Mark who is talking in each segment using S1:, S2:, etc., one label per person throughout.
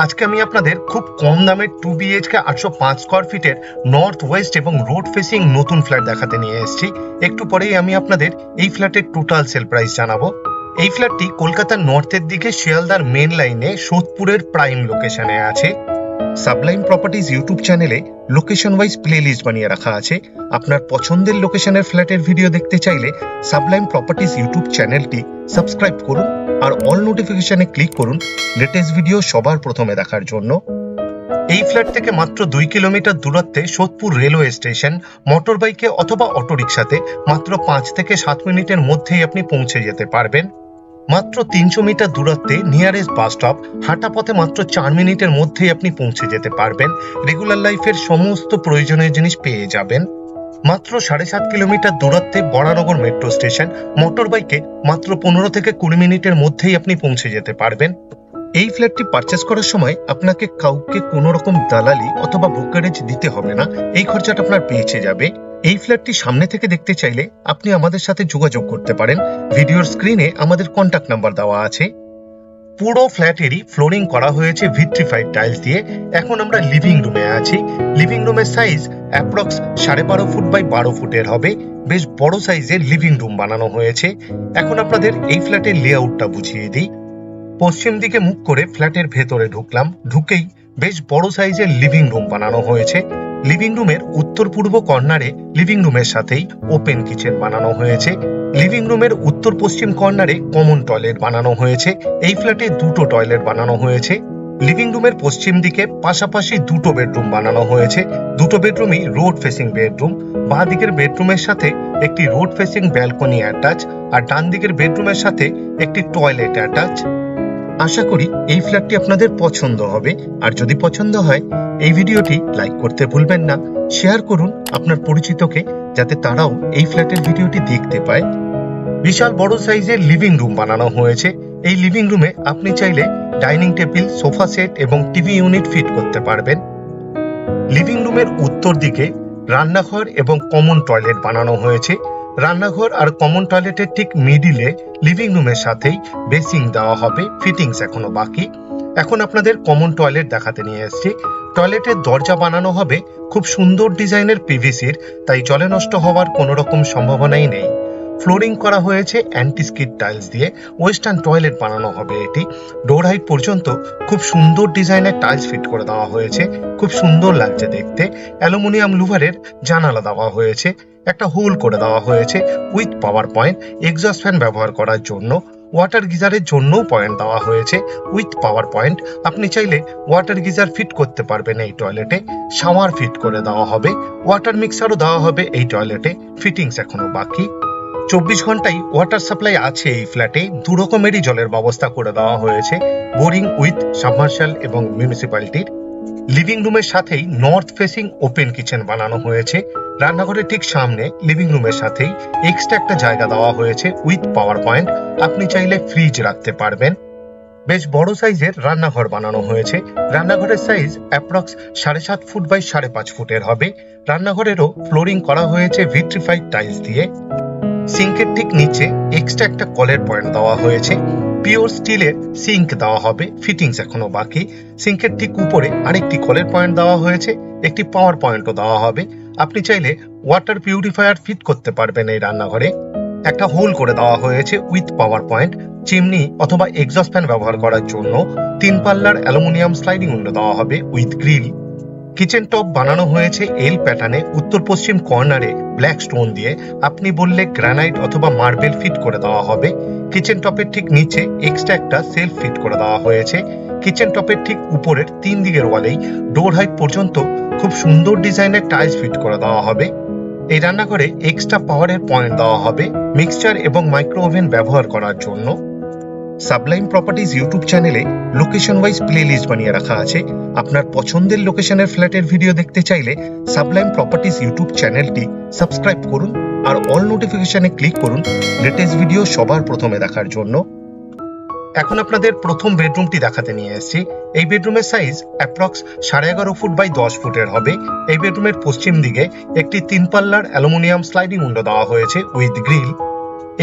S1: আজকে আমি আপনাদের খুব কম দামে 2 BHK 805 স্কয়ার ফিটের নর্থ ওয়েস্ট এবং রোড ফেসিং নতুন ফ্ল্যাট দেখাতে নিয়ে এসেছি। একটু পরেই আমি আপনাদের এই ফ্ল্যাটের টোটাল সেল প্রাইস জানাবো। এই ফ্ল্যাটটি কলকাতার নর্থের দিকে শিয়ালদার মেন লাইনে সোদপুরের প্রাইম লোকেশনে আছে। সাবলাইম প্রপার্টিজ ইউটিউব চ্যানেলে লোকেশন ওয়াইজ প্লে লিস্ট বানিয়ে রাখা আছে। আপনার পছন্দের লোকেশনের ফ্ল্যাটের ভিডিও দেখতে চাইলে সাবলাইম প্রপার্টিজ ইউটিউব চ্যানেলটি সাবস্ক্রাইব করুন আর অল নোটিফিকেশনে ক্লিক করুন লেটেস্ট ভিডিও সবার প্রথমে দেখার জন্য। এই ফ্ল্যাট থেকে মাত্র 2 কিলোমিটার দূরত্বে সোদপুর রেলওয়ে স্টেশন। মোটর বাইকে অথবা অটোরিকশাতে মাত্র 5 থেকে 7 মিনিটের মধ্যেই আপনি পৌঁছে যেতে পারবেন। মাত্র 300 মিটার দূরত্বে নিয়ারেস্ট বাস স্টপ। হাঁটা পথে মাত্র 4 মিনিটের মধ্যেই আপনি পৌঁছে যেতে পারবেন। রেগুলার লাইফের সমস্ত প্রয়োজনীয় জিনিস পেয়ে যাবেন। মাত্র 7.5 কিলোমিটার দূরত্বে বরানগর মেট্রো স্টেশন। মোটর বাইকে মাত্র 15 থেকে 20 মিনিটের মধ্যেই আপনি পৌঁছে যেতে পারবেন। এই ফ্ল্যাটটি পারচেস করার সময় আপনাকে কাউকে কোনো রকম দালালি অথবা ব্রোকারেজ দিতে হবে না, এই খরচাটা আপনার বেঁচে যাবে। এই ফ্ল্যাটটি সামনে থেকে দেখতে চাইলে আপনি আমাদের সাথে যোগাযোগ করতে পারেন। ভিডিওর স্ক্রিনে আমাদের কন্ট্যাক্ট নাম্বার দেওয়া আছে। পুরো ফ্ল্যাটেরই ফ্লোরিং করা হয়েছে ভিট্রিফাইড টাইলস দিয়ে। এখন আমরা লিভিং রুমে আছি। লিভিং রুমের সাইজ অ্যাপ্রক্স 12.5 ফুট বাই 12 ফুটের হবে। বেশ বড় সাইজের লিভিং রুম বানানো হয়েছে। এখন আপনাদের এই ফ্ল্যাটের লেআউটটা বুঝিয়ে দিই। পশ্চিম দিকে মুখ করে ফ্ল্যাটের ভেতরে ঢুকলাম। ঢুকেই বেশ বড় সাইজের লিভিং রুম বানানো হয়েছে। লিভিং রুমের উত্তর পূর্ব কর্নারে লিভিং রুমের সাথেই ওপেন কিচেন বানানো হয়েছে। লিভিং রুমের উত্তর পশ্চিম কর্নারে কমন টয়লেট বানানো হয়েছে। এই ফ্ল্যাটে দুটো টয়লেট বানানো হয়েছে। লিভিং রুমের পশ্চিম দিকে পাশাপাশি দুটো বেডরুম বানানো হয়েছে। দুটো বেডরুমই রোড ফেসিং বেডরুম। বাঁ দিকের বেডরুমের সাথে একটি রোড ফেসিং ব্যালকনি অ্যাটাচ আর ডান দিকের বেডরুমের সাথে একটি টয়লেট অ্যাটাচ। আশা করি এই ফ্ল্যাটটি আপনাদের পছন্দ হবে। আর যদি পছন্দ হয় এই ভিডিওটি লাইক করতে ভুলবেন না। শেয়ার করুন আপনার পরিচিতকে, যাতে তারাও এই ফ্ল্যাটের ভিডিওটি দেখতে পায়। বিশাল বড় সাইজের লিভিং রুম বানানো হয়েছে। এই লিভিং রুমে আপনি চাইলে ডাইনিং টেবিল, সোফা সেট এবং টিভি ইউনিট ফিট করতে পারবেন। লিভিং রুমের উত্তর দিকে রান্নাঘর এবং কমন টয়লেট বানানো হয়েছে। রান্নাঘর আর কমন টয়লেটের ঠিক মিডিলে লিভিং রুমের সাথেই বেসিং দেওয়া হবে। ফিটিংস এখনো বাকি। এখন আপনাদের কমন টয়লেট দেখাতে নিয়ে এসেছি। টয়লেটের দরজা বানানো হবে খুব সুন্দর ডিজাইনের পিভিসির, তাই জলে নষ্ট হওয়ার কোনো রকম সম্ভাবনাই নেই। ফ্লোরিং করা হয়েছে অ্যান্টি স্কিড টাইলস দিয়ে। ওয়েস্টার্ন টয়লেট বানানো হবে এটি। ডোর হাইট পর্যন্ত খুব সুন্দর ডিজাইনের টাইলস ফিট করে দেওয়া হয়েছে। খুব সুন্দর লাগছে দেখতে। অ্যালুমিনিয়াম লুভারের জানালা দেওয়া হয়েছে। একটা হোল করে দেওয়া হয়েছে with power point. Exhaust fan ব্যবহার করার জন্য। ওয়াটার গিজারের জন্যও পয়েন্ট দেওয়া হয়েছে উইথ পাওয়ার পয়েন্ট। আপনি চাইলে ওয়াটার গিজার ফিট করতে পারবেন এই টয়লেটে। শাওয়ার ফিট করে দেওয়া হবে। ওয়াটার মিক্সারও দেওয়া হবে এই টয়লেটে। ফিটিংস এখনো বাকি। 24 ঘন্টাই ওয়াটার সাপ্লাই আছে এই ফ্ল্যাটে। দু রকমেরই জলের ব্যবস্থা করে দেওয়া হয়েছে, বোরিং উইথ সাবমার্শাল এবং মিউনিসিপ্যালিটির। লিভিং রুমের সাথেই নর্থ ফেসিং ওপেন কিচেন বানানো হয়েছে। রান্নাঘরের ঠিক সামনে লিভিং রুমের সাথেই এক্সট্রা একটা জায়গা দেওয়া হয়েছে উইথ পাওয়ার পয়েন্ট। আপনি চাইলে ফ্রিজ রাখতে পারবেন। বেশ বড় সাইজের রান্নাঘর বানানো হয়েছে। রান্নাঘরের সাইজ অ্যাপ্রক্স 7.5 ফুট বাই 5.5 ফুটের হবে। রান্নাঘরেরও ফ্লোরিং করা হয়েছে ভিট্রিফাইড টাইলস দিয়ে। সিঙ্কের ঠিক নিচে এক্সট্রা একটা কলের পয়েন্ট দেওয়া হয়েছে। পিওর স্টিলের সিঙ্ক দেওয়া হবে। ফিটিংস এখনো বাকি। সিঙ্কের ঠিক উপরে আরেকটি কলের পয়েন্ট দেওয়া হয়েছে। একটি পাওয়ার পয়েন্টও দেওয়া হবে। আপনি চাইলে ওয়াটার পিউরিফায়ার ফিট করতে পারবেন এই রান্নাঘরে। একটা হোল করে দেওয়া হয়েছে উইথ পাওয়ার পয়েন্ট। চিমনি অথবা এক্সস্ট ফ্যান ব্যবহার করার জন্য 3 পাল্লার অ্যালুমিনিয়াম স্লাইডিং উইন্ডো দেওয়া হবে উইথ গ্রিল। কিচেন টপ বানানো হয়েছে এল প্যাটার্নে। উত্তর পশ্চিম কর্নারে ব্ল্যাক স্টোন দিয়ে। আপনি বললে গ্রানাইট অথবা মার্বেল ফিট করে দেওয়া হবে। কিচেন টপের ঠিক নিচে এক্সট্রা একটা সেলফ ফিট করে দেওয়া হয়েছে। কিচেন টপের ঠিক উপরের 3 দিকের ওয়ালেই ডোর হাইট পর্যন্ত খুব সুন্দর ডিজাইনের টাইলস ফিট করে দেওয়া হবে। এই রান্নাঘরে এক্সট্রা পাওয়ারের পয়েন্ট দেওয়া হবে মিক্সচার এবং মাইক্রো ওভেন ব্যবহার করার জন্য। সাবলাইম প্রপার্টিজ ইউটিউব চ্যানেলে লোকেশন ওয়াইজ প্লে লিস্ট বানিয়ে রাখা আছে। আপনার পছন্দের লোকেশনের ফ্ল্যাটের ভিডিও দেখতে চাইলে সাবলাইম প্রপার্টিজ ইউটিউব চ্যানেলটি সাবস্ক্রাইব করুন আর অল নোটিফিকেশনে ক্লিক করুন লেটেস্ট ভিডিও সবার প্রথমে দেখার জন্য। এখন আপনাদের প্রথম বেডরুমটি দেখাতে নিয়ে এসেছি। এই বেডরুমের সাইজ অ্যাপ্রক্স 11.5 ফুট বাই 10 ফুটের হবে। এই বেডরুমের পশ্চিম দিকে একটি 3 পাল্লার অ্যালুমিনিয়াম স্লাইডিং উইন্ডো দেওয়া হয়েছে উইথ গ্রিল।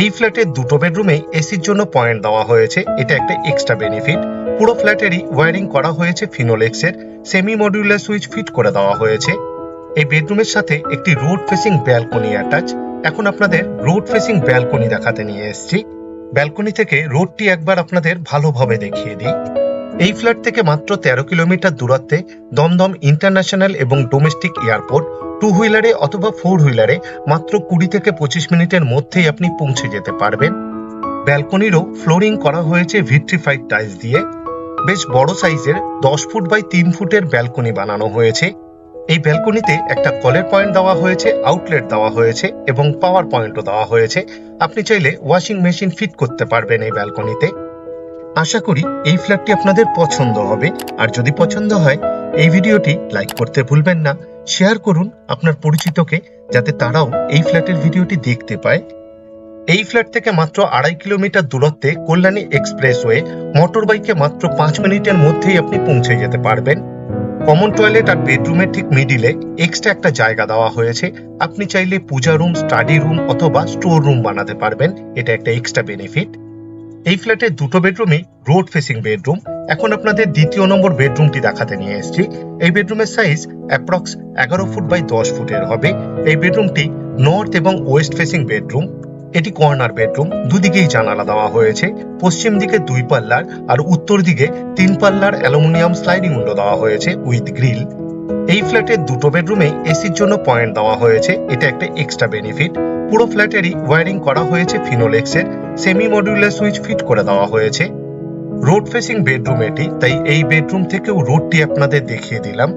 S1: এই ফ্ল্যাটের দুটো বেডরুমে এসির জন্য পয়েন্ট দেওয়া হয়েছে, এটা একটা এক্সট্রা বেনিফিট। পুরো ফ্ল্যাটেরই ওয়্যারিং করা হয়েছে ফিনোলেক্সের, সেমি মডিউলার সুইচ ফিট করে দেওয়া হয়েছে। এই বেডরুমের সাথে একটি রোড ফেসিং ব্যালকনি অ্যাটাচ। এখন আপনাদের রোড ফেসিং ব্যালকনি দেখাতে নিয়ে এসেছি। ব্যালকনি থেকে রোডটি একবার আপনাদের ভালোভাবে দেখিয়ে দিই। এই ফ্ল্যাট থেকে মাত্র 13 কিলোমিটার দূরত্বে দমদম ইন্টারন্যাশনাল এবং ডোমেস্টিক এয়ারপোর্ট। টু হুইলারে অথবা ফোর হুইলারে মাত্র 20 থেকে 25 মিনিটের মধ্যেই আপনি পৌঁছে যেতে পারবেন। ব্যালকনিরও ফ্লোরিং করা হয়েছে ভিট্রিফাইড টাইলস দিয়ে। বেশ বড় সাইজের 10 ফুট বাই 3 ফুটের ব্যালকনি বানানো হয়েছে। এই ব্যালকনিতে একটা কলের পয়েন্ট দেওয়া হয়েছে, আউটলেট দেওয়া হয়েছে এবং পাওয়ার পয়েন্টও দেওয়া হয়েছে। আপনি চাইলে ওয়াশিং মেশিন ফিট করতে পারবেন এই ব্যালকনিতে। আশা করি এই ফ্ল্যাটটি আপনাদের পছন্দ হবে, আর যদি পছন্দ হয় এই ভিডিওটি লাইক করতে ভুলবেন না। শেয়ার করুন আপনার পরিচিতকে, যাতে তারাও এই ফ্ল্যাটের ভিডিওটি দেখতে পায়। এই ফ্ল্যাট থেকে মাত্র 2.5 কিলোমিটার দূরত্বে কল্যাণী এক্সপ্রেসওয়ে। মোটর বাইকে মাত্র 5 মিনিটের মধ্যেই আপনি পৌঁছে যেতে পারবেন। কমন টয়লেট আর বেডরুমের ঠিক মিডিলে এক্সট্রা একটা জায়গা দেওয়া হয়েছে। আপনি চাইলে পূজা রুম, স্টাডি রুম অথবা স্টোর রুম বানাতে পারবেন, এটা একটা এক্সট্রা বেনিফিট। এই ফ্ল্যাটের দুটো বেডরুমই রোড ফেসিং বেডরুম। এখন আপনাদের দ্বিতীয় নম্বর বেডরুমটি দেখাতে নিয়ে এসেছি। এই বেডরুমের সাইজ অ্যাপ্রক্স 11 ফুট বাই 10 ফুটের হবে। এই বেডরুমটি নর্থ এবং ওয়েস্ট ফেসিং বেডরুম। এটি কর্নার বেডরুম, দুদিকেই জানালা দেওয়া হয়েছে। পশ্চিম দিকে 2 পাল্লার আর উত্তর দিকে 3 পাল্লার অ্যালুমিনিয়াম স্লাইডিং উইন্ডো দেওয়া হয়েছে উইথ গ্রিল। এই ফ্ল্যাটের দুটো বেডরুমে এসির জন্য পয়েন্ট দেওয়া হয়েছে, এটা একটা এক্সট্রা বেনিফিট। পুরো ফ্ল্যাটেরই ওয়্যারিং করা হয়েছে ফিনোলেক্সের, সেমি মডিউলার সুইচ ফিট করে দেওয়া হয়েছে। রোড ফেসিং বেডরুম এটি, তাই এই বেডরুম থেকেও রোডটি আপনাদের দেখিয়ে দিলাম।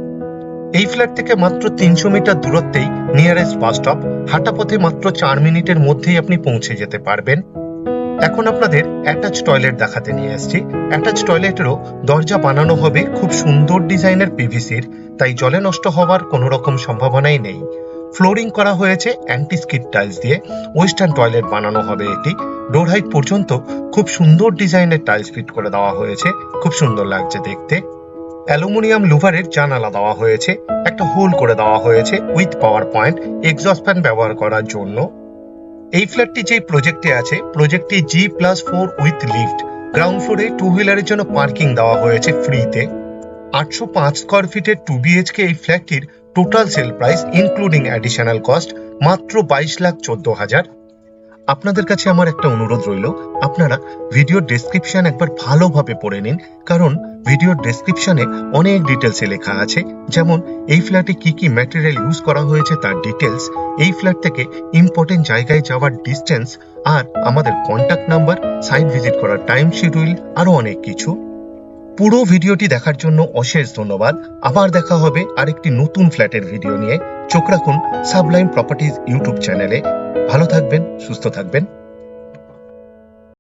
S1: এই ফ্ল্যাট থেকে মাত্র 300 মিটার দূরত্বেই নিয়ারেস্ট বাস স্টপ। হাঁটা পথে মাত্র 4 মিনিটের মধ্যেই আপনি পৌঁছে যেতে পারবেন। এখন আপনাদের অ্যাটাচ টয়লেট দেখাতে নিয়ে এসেছি। অ্যাটাচ টয়লেটেরও দরজা বানানো হবে খুব সুন্দর ডিজাইনের পিভিসির, তাই জলে নষ্ট হওয়ার কোনো রকম সম্ভাবনাই নেই। ফ্লোরিং করা হয়েছে অ্যান্টি স্কিড টাইলস দিয়ে। ওয়েস্টার্ন টয়লেট বানানো হবে এটি। ডোর হাইট পর্যন্ত খুব সুন্দর ডিজাইনের টাইলস ফিট করে দেওয়া হয়েছে, খুব সুন্দর লাগছে দেখতে। অ্যালুমিনিয়াম লুভারের জানালা দেওয়া হয়েছে, একটা হোল করে দেওয়া হয়েছে with power point, exhaust fan ব্যবহার করার জন্য। এই ফ্ল্যাটটি যে প্রজেক্টে আছে, প্রজেক্টটি G+4 উইথ লিফট। গ্রাউন্ড ফ্লোরে টু হুইলারের জন্য পার্কিং দেওয়া হয়েছে ফ্রিতে। 805 স্কোয়ার ফিটের 2 BHK এই ফ্ল্যাটটির total sale price including additional cost মাত্র 22,14,000। আপনাদের কাছে আমার একটা অনুরোধ রইল, আপনারা ভিডিওর ডেসক্রিপশন একবার ভালোভাবে পড়ে নিন, কারণ ভিডিওর ডেসক্রিপশনে অনেক ডিটেলসে লেখা আছে, যেমন এই ফ্ল্যাটে কি কি ম্যাটেরিয়াল ইউজ করা হয়েছে তার ডিটেলস, এই ফ্ল্যাট থেকে ইম্পর্টেন্ট জায়গায় যাওয়ার ডিস্টেন্স, আর আমাদের কন্ট্যাক্ট নাম্বার, সাইট ভিজিট করার টাইম শিডিউল, আরো অনেক কিছু। পুরো ভিডিওটি দেখার জন্য অশেষ ধন্যবাদ। আবার দেখা হবে আরেকটি নতুন ফ্ল্যাটের ভিডিও নিয়ে। চোখ রাখুন সাবলাইম প্রপার্টিজ ইউটিউব চ্যানেলে। ভালো থাকবেন, সুস্থ থাকবেন।